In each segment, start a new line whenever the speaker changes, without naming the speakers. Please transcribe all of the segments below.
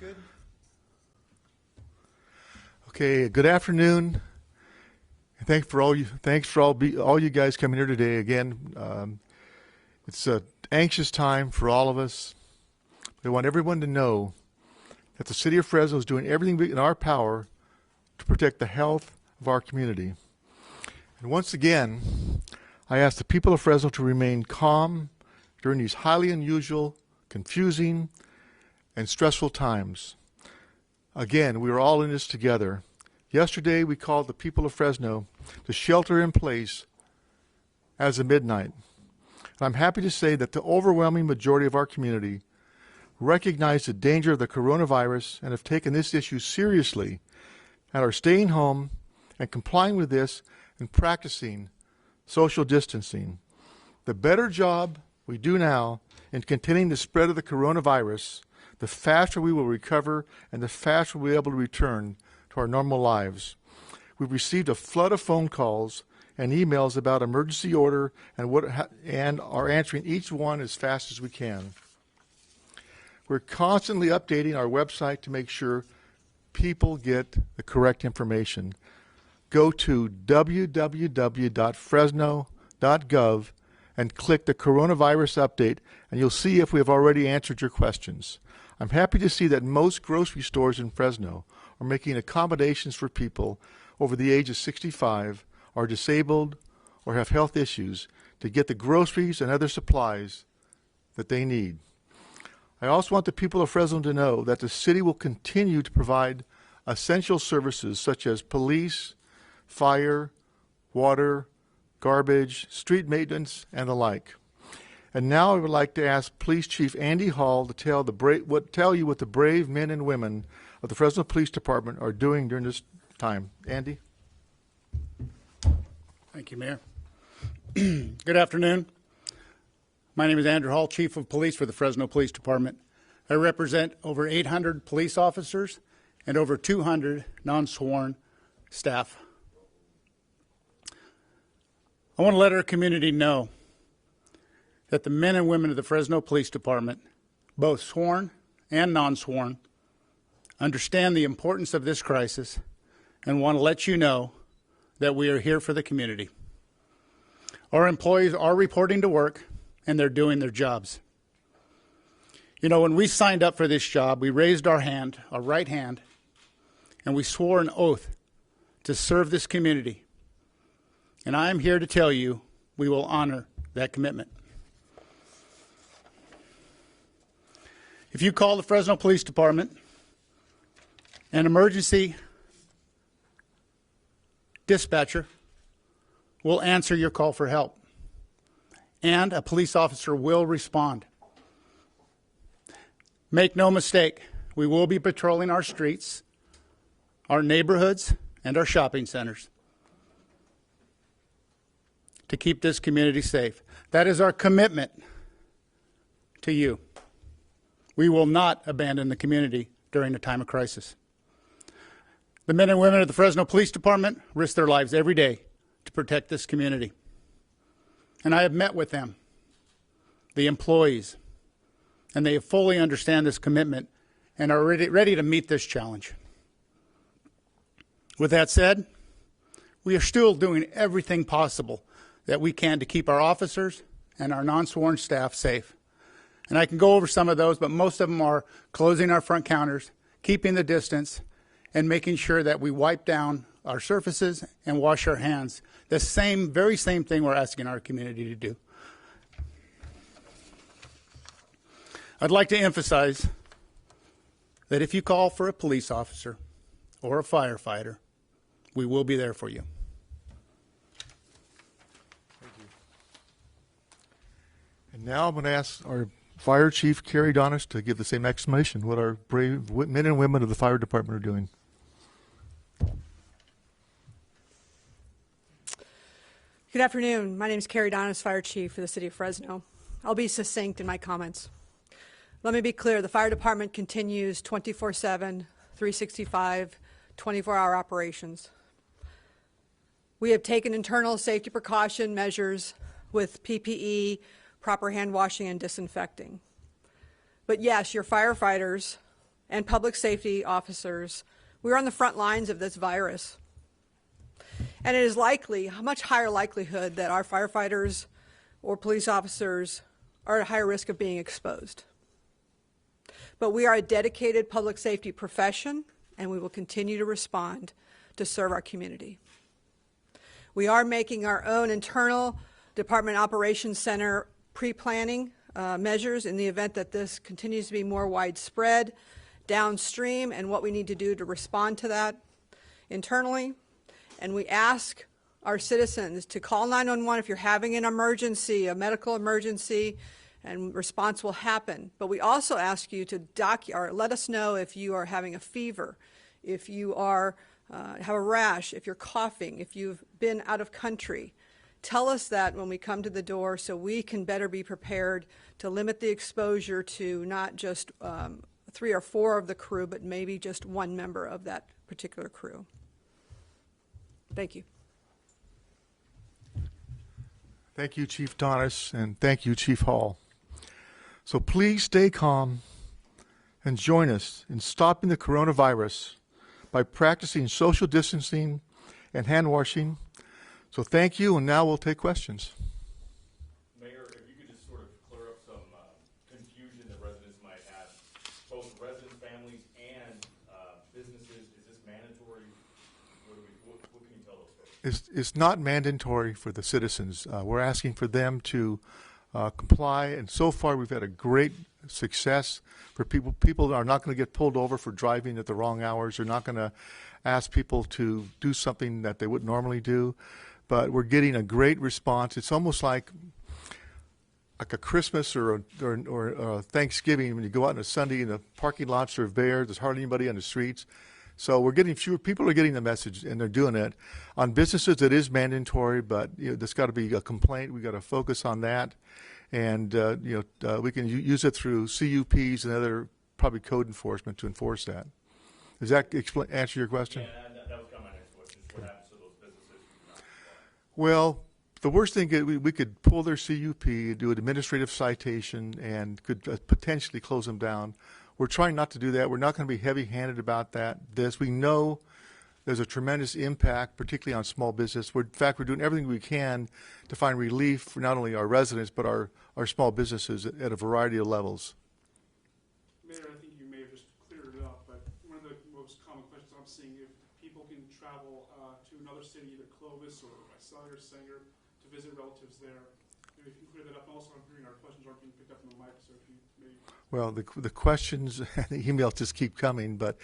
Good. Okay, good afternoon. Thanks for all you guys coming here today. Again, it's an anxious time for all of us. I want everyone to know that the City of Fresno is doing everything in our power to protect the health of our community. And once again, I ask the people of Fresno to remain calm during these highly unusual, confusing, and stressful times. Again, we are all in this together. Yesterday, we called the people of Fresno to shelter in place as of midnight. And I'm happy to say that the overwhelming majority of our community recognize the danger of the coronavirus and have taken this issue seriously and are staying home and complying with this and practicing social distancing. The better job we do now in containing the spread of the coronavirus, the faster we will recover and the faster we'll be able to return to our normal lives. We've received a flood of phone calls and emails about emergency order and are answering each one as fast as we can. We're constantly updating our website to make sure people get the correct information. Go to www.fresno.gov and click the coronavirus update, and you'll see if we have already answered your questions. I'm happy to see that most grocery stores in Fresno are making accommodations for people over the age of 65, are disabled, or have health issues to get the groceries and other supplies that they need. I also want the people of Fresno to know that the city will continue to provide essential services such as police, fire, water, garbage, street maintenance, and the like. And now I would like to ask Police Chief Andy Hall to tell you what the brave men and women of the Fresno Police Department are doing during this time. Andy?
Thank you, Mayor. Good afternoon. My name is Andrew Hall, Chief of Police for the Fresno Police Department. I represent over 800 police officers and over 200 non-sworn staff. I want to let our community know that the men and women of the Fresno Police Department, both sworn and non-sworn, understand the importance of this crisis and want to let you know that we are here for the community. Our employees are reporting to work and they're doing their jobs. You know, when we signed up for this job, we raised our hand, our right hand, and we swore an oath to serve this community. And I am here to tell you we will honor that commitment. If you call the Fresno Police Department, an emergency dispatcher will answer your call for help, and a police officer will respond. Make no mistake, we will be patrolling our streets, our neighborhoods, and our shopping centers to keep this community safe. That is our commitment to you. We will not abandon the community during a time of crisis. The men and women of the Fresno Police Department risk their lives every day to protect this community. And I have met with them, the employees, and they fully understand this commitment and are ready to meet this challenge. With that said, we are still doing everything possible that we can to keep our officers and our non-sworn staff safe. And I can go over some of those, but most of them are closing our front counters, keeping the distance, and making sure that we wipe down our surfaces and wash our hands. The very same thing we're asking our community to do. I'd like to emphasize that if you call for a police officer or a firefighter, we will be there for you.
Thank you. And now I'm going to ask our Fire Chief, Carrie Donis, to give the same explanation what our brave men and women of the fire department are doing.
Good afternoon. My name is Carrie Donis, Fire Chief for the City of Fresno. I'll be succinct in my comments. Let me be clear, the fire department continues 24/7, 365, 24-hour operations. We have taken internal safety precaution measures with PPE, proper hand washing and disinfecting. But yes, your firefighters and public safety officers, we're on the front lines of this virus. And it is likely, a much higher likelihood, that our firefighters or police officers are at a higher risk of being exposed. But we are a dedicated public safety profession, and we will continue to respond to serve our community. We are making our own internal Department Operations Center pre-planning measures in the event that this continues to be more widespread downstream, and what we need to do to respond to that internally. And we ask our citizens to call 911 if you're having an emergency, a medical emergency, and response will happen. But we also ask you to let us know if you are having a fever, if you are have a rash, if you're coughing, if you've been out of country. Tell us that when we come to the door so we can better be prepared to limit the exposure to not just 3 or 4 of the crew, but maybe just one member of that particular crew. Thank you.
Thank you, Chief Donis, and thank you, Chief Hall. So please stay calm and join us in stopping the coronavirus by practicing social distancing and hand washing. So thank you, and now we'll take questions.
Mayor, if you could just sort of clear up some confusion that residents might have, both residents, families, and businesses. Is this mandatory? What can you tell us folks?
It's not mandatory for the citizens. We're asking for them to comply, and so far we've had a great success for people. People are not going to get pulled over for driving at the wrong hours. They're not going to ask people to do something that they wouldn't normally do. But we're getting a great response. It's almost like a Christmas or Thanksgiving when you go out on a Sunday and the parking lots are bare. There's hardly anybody on the streets. So we're getting fewer people are getting the message, and they're doing it. On businesses, it is mandatory, but there's got to be a complaint. We've got to focus on that, and we can use it through CUPs and other probably code enforcement to enforce that. Does that answer your question?
Yeah, that was kind of my next question. What happens to those businesses who do not comply?
Well, the worst thing is we could pull their CUP, do an administrative citation, and could potentially close them down. We're trying not to do that. We're not going to be heavy-handed about that. We know there's a tremendous impact, particularly on small business. In fact, we're doing everything we can to find relief for not only our residents, but our small businesses at a variety of levels.
Mayor, I think you may have just cleared it up, but one of the most common questions I'm seeing, if people can travel to another city, either Clovis or Visalia or Sanger, to visit relatives there, maybe if you can clear that up. Also, I'm hearing our questions aren't being picked up on the mic, so if you maybe...
Well, the questions and the emails just keep coming, but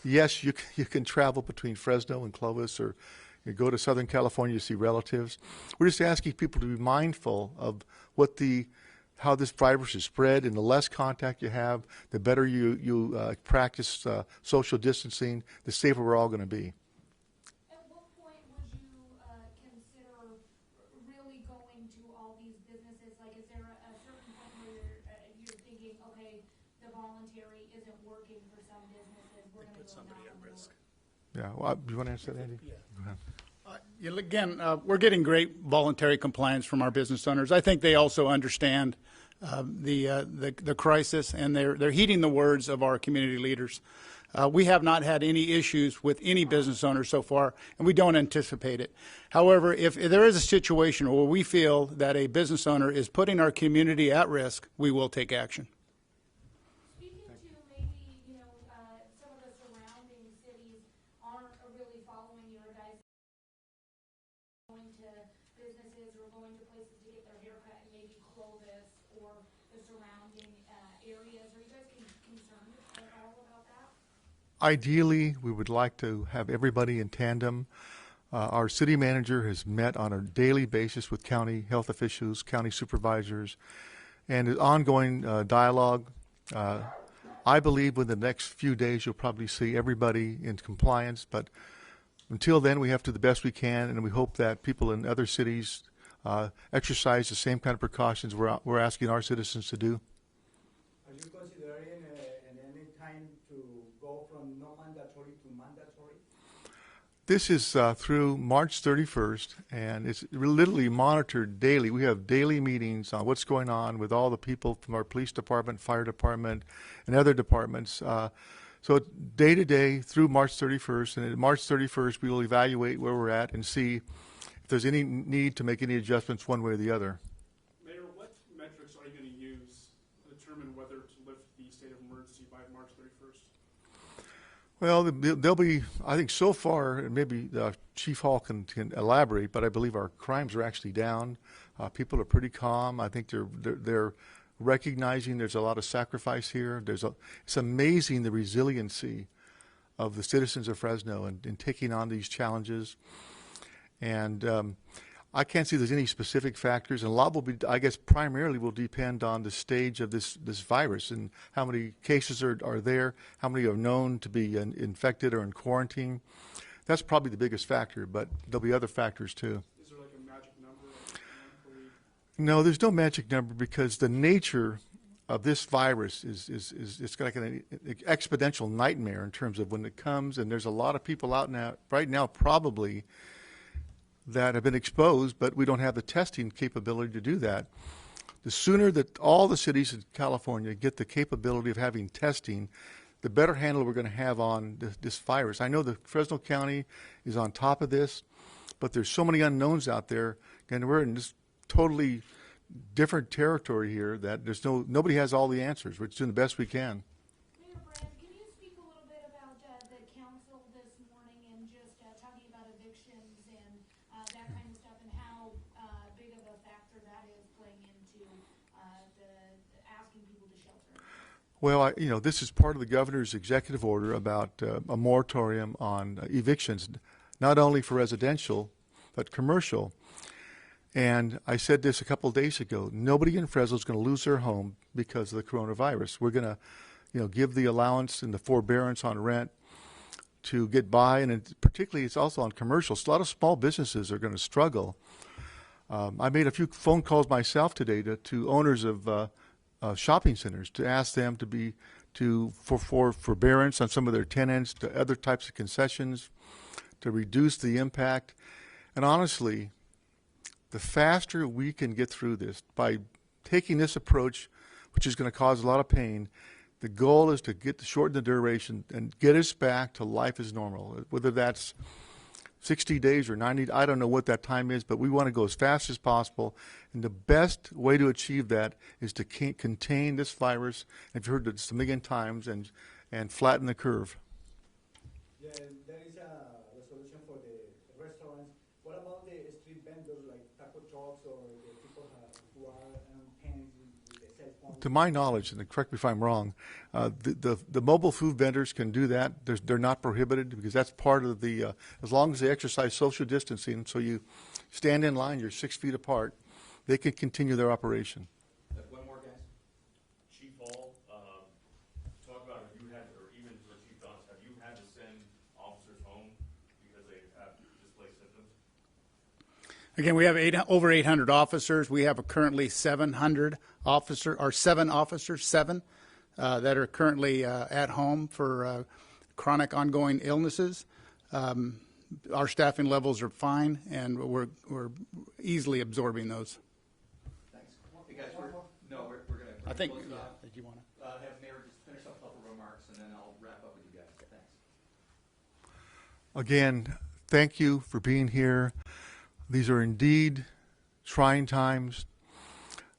yes, you can travel between Fresno and Clovis, or you go to Southern California to see relatives. We're just asking people to be mindful of how this virus is spread, and the less contact you have, the better you practice social distancing, the safer we're all going to be.
At what point would you consider really going to all these businesses? Like, is there a certain point where you're thinking, okay, the voluntary isn't working for some businesses, we're going to go knock on the door?
Yeah, well, you want to answer that, Andy?
Yeah.
Go ahead.
Again, we're getting great voluntary compliance from our business owners. I think they also understand the crisis, and they're heeding the words of our community leaders. We have not had any issues with any business owners so far, and we don't anticipate it. However, if there is a situation where we feel that a business owner is putting our community at risk, we will take action.
Speaking to maybe, some of the surrounding cities aren't really following your guys' going to businesses or going to places to get their haircut in maybe Clovis or the surrounding areas. Are you guys concerned at all about that?
Ideally, we would like to have everybody in tandem. Our city manager has met on a daily basis with county health officials, county supervisors, and an ongoing dialogue. I believe within the next few days you'll probably see everybody in compliance, but until then we have to do the best we can, and we hope that people in other cities exercise the same kind of precautions we're asking our citizens to do.
Are you considering any time to go from no mandatory to mandatory?
This is through March 31st, and it's literally monitored daily. We have daily meetings on what's going on with all the people from our police department, fire department, and other departments So day to day through March 31st, and at March 31st we will evaluate where we're at and see if there's any need to make any adjustments one way or the other.
Mayor, what metrics are you going to use to determine whether to lift the state of emergency by March 31st?
Well, there'll be, I think so far, and maybe Chief Hall can elaborate, but I believe our crimes are actually down. People are pretty calm. I think they're recognizing there's a lot of sacrifice here. It's amazing the resiliency of the citizens of Fresno in taking on these challenges. And I can't see there's any specific factors, and a lot will be, I guess, primarily will depend on the stage of this virus and how many cases are there, how many are known to be infected or in quarantine. That's probably the biggest factor, but there'll be other factors too.
Is there like a magic number?
No, there's no magic number because the nature of this virus is it's like an exponential nightmare in terms of when it comes, and there's a lot of people out now right now probably that have been exposed, but we don't have the testing capability to do that. The sooner that all the cities in California get the capability of having testing, the better handle we're going to have on this virus. I know the Fresno County is on top of this, but there's so many unknowns out there, and we're in this totally different territory here that nobody has all the answers. We're just doing the best we can.
Mayor Brand, can you speak a little bit about the council this morning and just talking about evictions and that kind of stuff and how big of a factor that is playing into the asking people to shelter?
Well, this is part of the governor's executive order about a moratorium on evictions, not only for residential, but commercial. And I said this a couple of days ago, nobody in Fresno is going to lose their home because of the coronavirus. We're going to, give the allowance and the forbearance on rent to get by, and particularly it's also on commercial. So a lot of small businesses are going to struggle. I made a few phone calls myself today to owners of shopping centers to ask them for forbearance on some of their tenants, to other types of concessions, to reduce the impact. And honestly, the faster we can get through this by taking this approach, which is going to cause a lot of pain, the goal is to shorten the duration and get us back to life as normal. Whether that's 60 days or 90, I don't know what that time is, but we want to go as fast as possible. And the best way to achieve that is to contain this virus, and you've heard this a million times, and flatten the curve.
Yeah, there is a resolution for the restaurants. What about the street vendors like taco trucks or the people who are on pens with the cell phones?
To my knowledge, and correct me if I'm wrong, the mobile food vendors can do that. They're not prohibited because that's part of the, as long as they exercise social distancing, so you stand in line, you're 6 feet apart, they can continue their operation.
One more, guys. Chief Hall, talk about have you had, or even for Chief Donis, have you had to send officers home because they have display symptoms?
Again, we have over 800 officers. We have currently 7 officers that are currently at home for chronic ongoing illnesses. Our staffing levels are fine, and we're easily absorbing those.
Thanks. Hey guys, we're going to
I think.
close it
Yeah,
off.
did you want to?
Have Mayor just finish up a couple remarks, and then I'll wrap up with you guys. Thanks.
Again, thank you for being here. These are indeed trying times.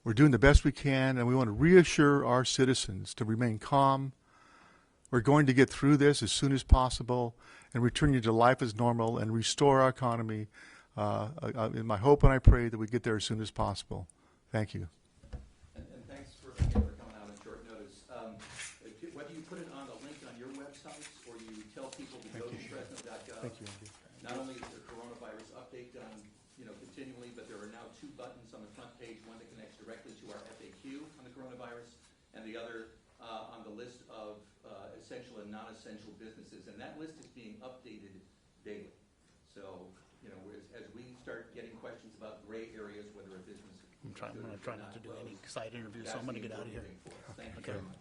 We're doing the best we can, and we want to reassure our citizens to remain calm. We're going to get through this as soon as possible and return you to life as normal and restore our economy. In my hope and I pray that we get there as soon as possible. Thank you.
And thanks for coming out on short notice. Whether you put it on the link on your websites or you tell people to go to Fresno.gov,
Thank you, Andy.
not only is the coronavirus update done continually, but there are now 2 buttons on the front page, one that connects directly to our FAQ on the coronavirus, and the other on the list of essential and non-essential businesses. And that list is being updated daily. So, as we start getting questions about gray areas, whether a business
I'm going to try not to do any side interviews, so I'm going to get out of here.
Thank you
Okay.
very much.